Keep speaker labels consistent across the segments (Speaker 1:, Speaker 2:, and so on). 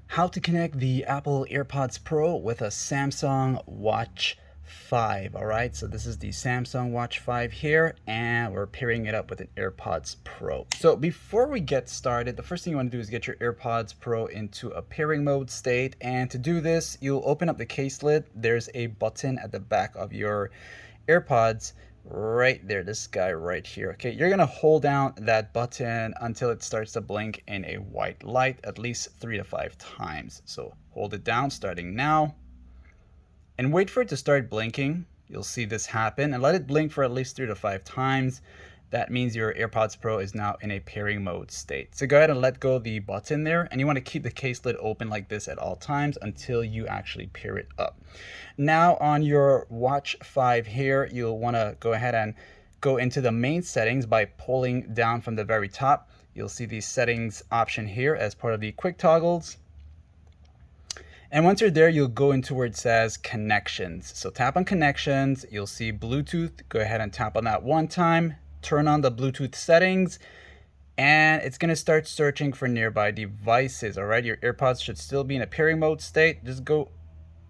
Speaker 1: how to connect the Apple Airpods Pro with a Samsung Watch 5. All right, so this is the Samsung Watch 5 here, and we're pairing it up with an Airpods Pro. So before we get started, the first thing you want to do is get your Airpods Pro into a pairing mode state. And to do this, you'll open up the case lid. There's a button at the back of your AirPods right there, this guy right here. Okay, you're gonna hold down that button until it starts to blink in a white light at least 3 to 5 times. So hold it down starting now and wait for it to start blinking. You'll see this happen, and let it blink for at least 3 to 5 times. That means your AirPods Pro is now in a pairing mode state. So go ahead and let go the button there, and you want to keep the case lid open like this at all times until you actually pair it up. Now on your Watch 5 here, you'll want to go ahead and go into the main settings by pulling down from the very top. You'll see the settings option here as part of the quick toggles. And once you're there, you'll go into where it says connections. So tap on connections, you'll see Bluetooth. Go ahead and tap on that one time, turn on the Bluetooth settings, and it's gonna start searching for nearby devices. All right, your AirPods should still be in a pairing mode state. Just go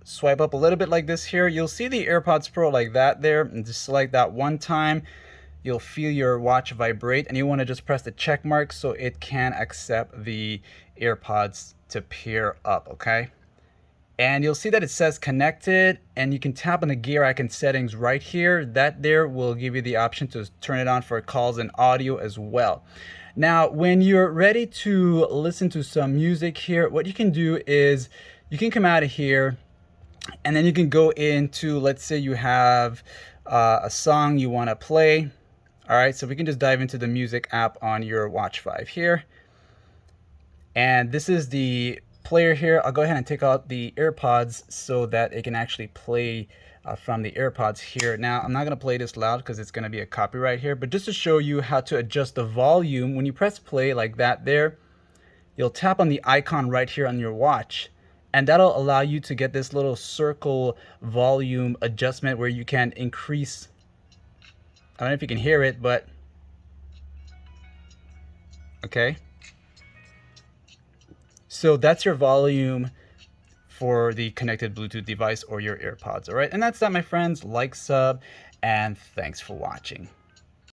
Speaker 1: swipe up a little bit like this here. You'll see the AirPods Pro like that there, and just select that one time. You'll feel your watch vibrate, and you wanna just press the check mark so it can accept the AirPods to pair up, okay? And you'll see that it says connected, and you can tap on the gear icon settings right here. That there will give you the option to turn it on for calls and audio as well. Now, when you're ready to listen to some music here, what you can do is you can come out of here, and then you can go into, let's say you have a song you want to play. All right, so we can just dive into the music app on your Watch 5 here. And this is the player here. I'll go ahead and take out the AirPods so that it can actually play from the AirPods here. Now, I'm not going to play this loud because it's going to be a copyright here, but just to show you how to adjust the volume, when you press play like that there, you'll tap on the icon right here on your watch, and that'll allow you to get this little circle volume adjustment where you can increase. I don't know if you can hear it, but okay. So that's your volume for the connected Bluetooth device or your AirPods, all right? And that's that, my friends. Like, sub, and thanks for watching.